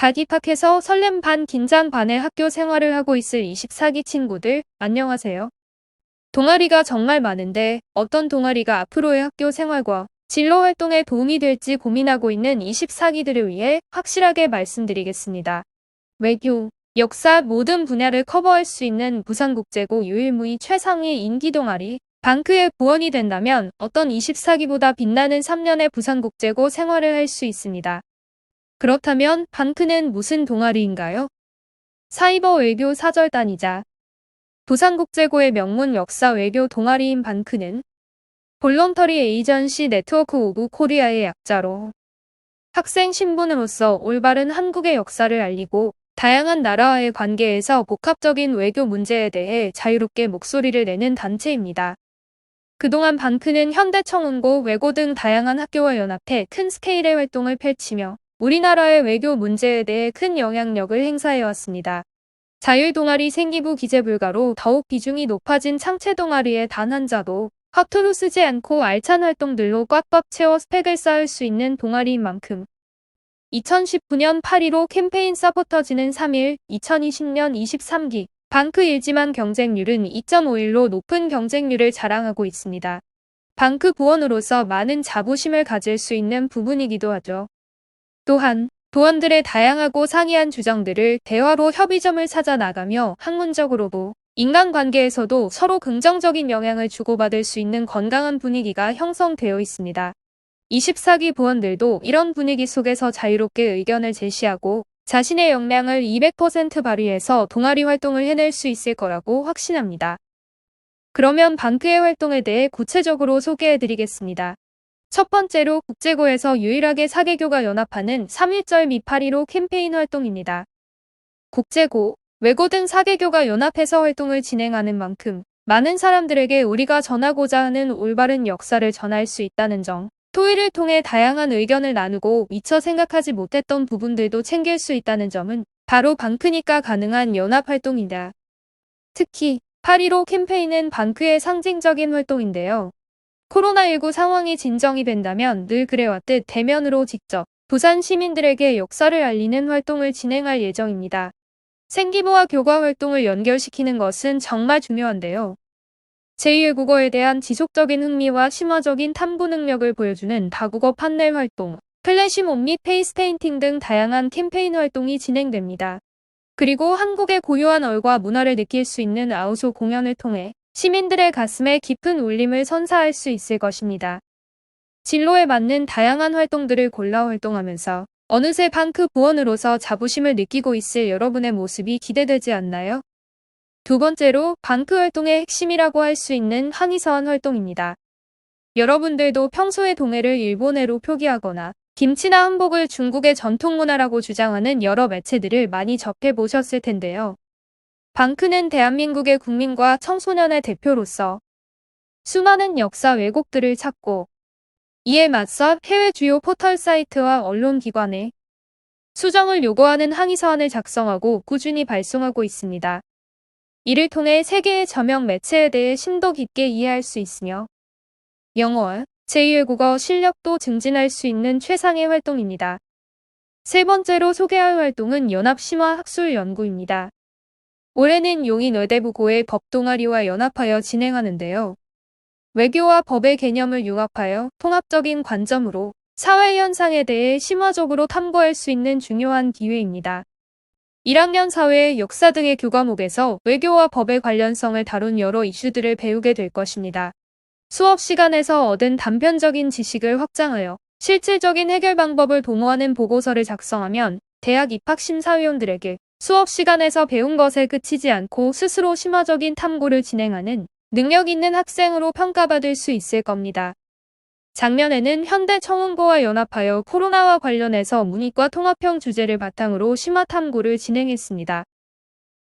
갓 입학해서 설렘 반 긴장 반의 학교 생활을 하고 있을 24기 친구들, 안녕하세요. 동아리가 정말 많은데 어떤 동아리가 앞으로의 학교 생활과 진로 활동에 도움이 될지 고민하고 있는 24기들을 위해 확실하게 말씀드리겠습니다. 외교, 역사 모든 분야를 커버할 수 있는 부산국제고 유일무이 최상위 인기 동아리 방크의 부원이 된다면 어떤 24기보다 빛나는 3년의 부산국제고 생활을 할 수 있습니다. 그렇다면 방크는 무슨 동아리인가요? 사이버 외교 사절단이자 부산국제고의 명문 역사 외교 동아리인 방크는 볼런터리 에이전시 네트워크 오브 코리아의 약자로 학생 신분으로서 올바른 한국의 역사를 알리고 다양한 나라와의 관계에서 복합적인 외교 문제에 대해 자유롭게 목소리를 내는 단체입니다. 그동안 방크는 현대청운고, 외고 등 다양한 학교와 연합해 큰 스케일의 활동을 펼치며 우리나라의 외교 문제에 대해 큰 영향력을 행사해왔습니다. 자율동아리 생기부 기재 불가로 더욱 비중이 높아진 창체 동아리의 단 한 자도 허투루 쓰지 않고 알찬 활동들로 꽉꽉 채워 스펙을 쌓을 수 있는 동아리인 만큼 2019년 8.15 캠페인 서포터즈는 3일, 2020년 23기 방크 일지만 경쟁률은 2.51로 높은 경쟁률을 자랑하고 있습니다. 방크 부원으로서 많은 자부심을 가질 수 있는 부분이기도 하죠. 또한 부원들의 다양하고 상이한 주장들을 대화로 협의점을 찾아 나가며 학문적으로도 인간관계에서도 서로 긍정적인 영향을 주고받을 수 있는 건강한 분위기가 형성되어 있습니다. 24기 부원들도 이런 분위기 속에서 자유롭게 의견을 제시하고 자신의 역량을 200% 발휘해서 동아리 활동을 해낼 수 있을 거라고 확신합니다. 그러면 방크의 활동에 대해 구체적으로 소개해드리겠습니다. 첫 번째로 국제고에서 유일하게 4개교가 연합하는 3.1절 및 8.15 캠페인 활동입니다. 국제고, 외고 등 4개교가 연합해서 활동을 진행하는 만큼 많은 사람들에게 우리가 전하고자 하는 올바른 역사를 전할 수 있다는 점, 토의를 통해 다양한 의견을 나누고 미처 생각하지 못했던 부분들도 챙길 수 있다는 점은 바로 방크니까 가능한 연합활동이다. 특히 8.15 캠페인은 방크의 상징적인 활동인데요. 코로나19 상황이 진정이 된다면 늘 그래왔듯 대면으로 직접 부산 시민들에게 역사를 알리는 활동을 진행할 예정입니다. 생기부와 교과 활동을 연결시키는 것은 정말 중요한데요. 제2의 국어에 대한 지속적인 흥미와 심화적인 탐구 능력을 보여주는 다국어 판넬 활동, 플래시몹 및 페이스 페인팅 등 다양한 캠페인 활동이 진행됩니다. 그리고 한국의 고유한 얼과 문화를 느낄 수 있는 아우소 공연을 통해 시민들의 가슴에 깊은 울림을 선사할 수 있을 것입니다. 진로에 맞는 다양한 활동들을 골라 활동하면서 어느새 방크 부원으로서 자부심을 느끼고 있을 여러분의 모습이 기대되지 않나요? 두 번째로 방크 활동의 핵심이라고 할 수 있는 한의사원 활동입니다. 여러분들도 평소에 동해를 일본해로 표기하거나 김치나 한복을 중국의 전통문화라고 주장하는 여러 매체들을 많이 접해보셨을 텐데요. 방크는 대한민국의 국민과 청소년의 대표로서 수많은 역사 왜곡들을 찾고 이에 맞서 해외 주요 포털 사이트와 언론기관에 수정을 요구하는 항의서한을 작성하고 꾸준히 발송하고 있습니다. 이를 통해 세계의 저명 매체에 대해 심도 깊게 이해할 수 있으며 영어, 제2의 국어 실력도 증진할 수 있는 최상의 활동입니다. 세 번째로 소개할 활동은 연합심화학술연구입니다. 올해는 용인외대부고의 법동아리와 연합하여 진행하는데요. 외교와 법의 개념을 융합하여 통합적인 관점으로 사회 현상에 대해 심화적으로 탐구할 수 있는 중요한 기회입니다. 1학년 사회, 역사 등의 교과목에서 외교와 법의 관련성을 다룬 여러 이슈들을 배우게 될 것입니다. 수업 시간에서 얻은 단편적인 지식을 확장하여 실질적인 해결 방법을 도모하는 보고서를 작성하면 대학 입학 심사위원들에게 수업 시간에서 배운 것에 그치지 않고 스스로 심화적인 탐구를 진행하는 능력 있는 학생으로 평가받을 수 있을 겁니다. 작년에는 현대청운고와 연합하여 코로나와 관련해서 문이과 통합형 주제를 바탕으로 심화 탐구를 진행했습니다.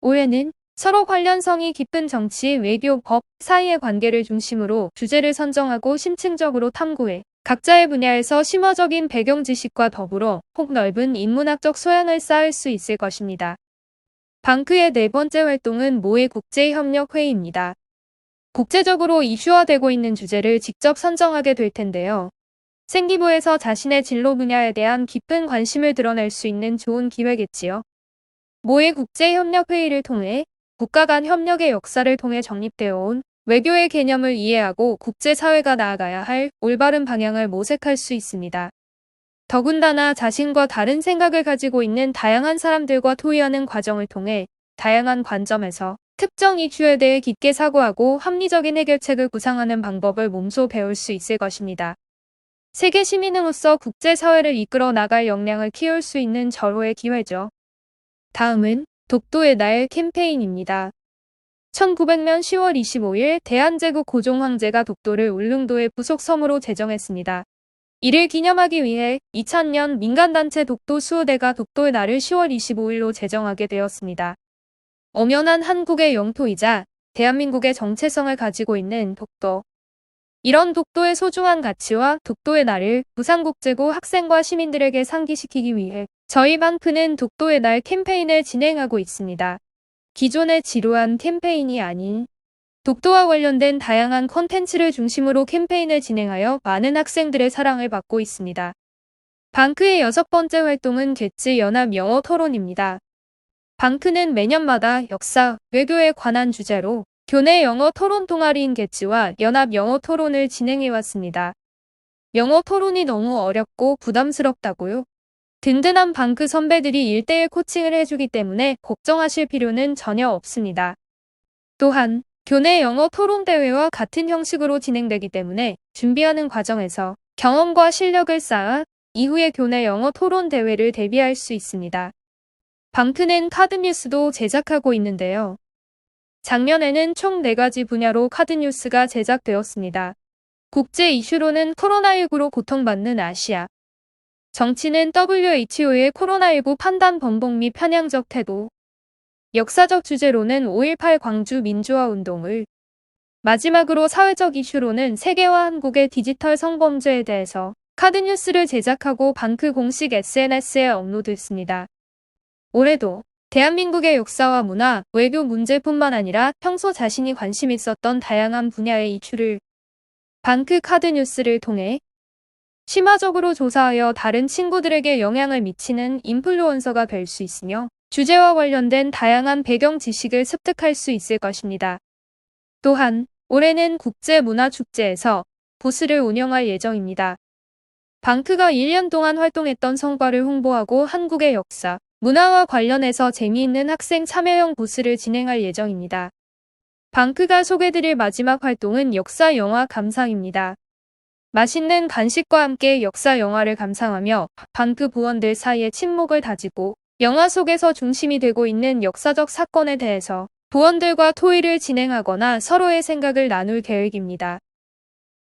올해는 서로 관련성이 깊은 정치, 외교, 법 사이의 관계를 중심으로 주제를 선정하고 심층적으로 탐구해 각자의 분야에서 심화적인 배경 지식과 더불어 폭넓은 인문학적 소양을 쌓을 수 있을 것입니다. 방크의 네 번째 활동은 모의 국제협력회의입니다. 국제적으로 이슈화되고 있는 주제를 직접 선정하게 될 텐데요. 생기부에서 자신의 진로 분야에 대한 깊은 관심을 드러낼 수 있는 좋은 기회겠지요. 모의 국제협력회의를 통해 국가 간 협력의 역사를 통해 정립되어 온 외교의 개념을 이해하고 국제사회가 나아가야 할 올바른 방향을 모색할 수 있습니다. 더군다나 자신과 다른 생각을 가지고 있는 다양한 사람들과 토의하는 과정을 통해 다양한 관점에서 특정 이슈에 대해 깊게 사고하고 합리적인 해결책을 구상하는 방법을 몸소 배울 수 있을 것입니다. 세계 시민으로서 국제사회를 이끌어 나갈 역량을 키울 수 있는 절호의 기회죠. 다음은 독도의 날 캠페인입니다. 1900년 10월 25일 대한제국 고종 황제가 독도를 울릉도의 부속 섬으로 제정했습니다. 이를 기념하기 위해 2000년 민간단체 독도 수호대가 독도의 날을 10월 25일로 제정하게 되었습니다. 엄연한 한국의 영토이자 대한민국의 정체성을 가지고 있는 독도. 이런 독도의 소중한 가치와 독도의 날을 부산국제고 학생과 시민들에게 상기시키기 위해 저희 방크는 독도의 날 캠페인을 진행하고 있습니다. 기존의 지루한 캠페인이 아닌 독도와 관련된 다양한 콘텐츠를 중심으로 캠페인을 진행하여 많은 학생들의 사랑을 받고 있습니다. 방크의 6번째 활동은 겟즈 연합 영어 토론입니다. 방크는 매년마다 역사, 외교에 관한 주제로 교내 영어 토론 동아리인 겟즈와 연합 영어 토론을 진행해왔습니다. 영어 토론이 너무 어렵고 부담스럽다고요? 든든한 방크 선배들이 1:1 코칭을 해주기 때문에 걱정하실 필요는 전혀 없습니다. 또한 교내 영어 토론 대회와 같은 형식으로 진행되기 때문에 준비하는 과정에서 경험과 실력을 쌓아 이후에 교내 영어 토론 대회를 대비할 수 있습니다. 방크는 카드뉴스도 제작하고 있는데요. 작년에는 총 4가지 분야로 카드뉴스가 제작되었습니다. 국제 이슈로는 코로나19로 고통받는 아시아. 정치는 WHO의 코로나19 판단 번복 및 편향적 태도. 역사적 주제로는 5.18 광주 민주화 운동을. 마지막으로 사회적 이슈로는 세계와 한국의 디지털 성범죄에 대해서 카드뉴스를 제작하고 방크 공식 SNS에 업로드했습니다. 올해도 대한민국의 역사와 문화, 외교 문제뿐만 아니라 평소 자신이 관심 있었던 다양한 분야의 이슈를 방크 카드뉴스를 통해 심화적으로 조사하여 다른 친구들에게 영향을 미치는 인플루언서가 될 수 있으며 주제와 관련된 다양한 배경 지식을 습득할 수 있을 것입니다. 또한 올해는 국제문화축제에서 부스를 운영할 예정입니다. 방크가 1년 동안 활동했던 성과를 홍보하고 한국의 역사, 문화와 관련해서 재미있는 학생 참여형 부스를 진행할 예정입니다. 방크가 소개드릴 마지막 활동은 역사 영화 감상입니다. 맛있는 간식과 함께 역사 영화를 감상하며 방크 부원들 사이의 친목을 다지고 영화 속에서 중심이 되고 있는 역사적 사건에 대해서 부원들과 토의를 진행하거나 서로의 생각을 나눌 계획입니다.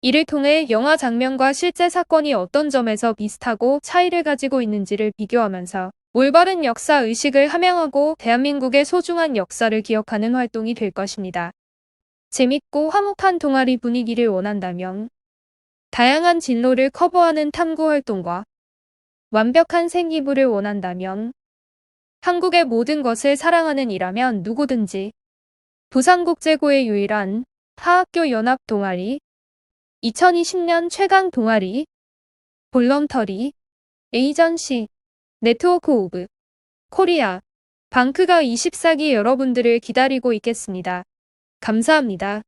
이를 통해 영화 장면과 실제 사건이 어떤 점에서 비슷하고 차이를 가지고 있는지를 비교하면서 올바른 역사 의식을 함양하고 대한민국의 소중한 역사를 기억하는 활동이 될 것입니다. 재밌고 화목한 동아리 분위기를 원한다면 다양한 진로를 커버하는 탐구 활동과 완벽한 생기부를 원한다면 한국의 모든 것을 사랑하는 이라면 누구든지 부산국제고의 유일한 하학교 연합 동아리 2020년 최강 동아리 볼런터리 에이전시 네트워크 오브 코리아 방크가 24기 여러분들을 기다리고 있겠습니다. 감사합니다.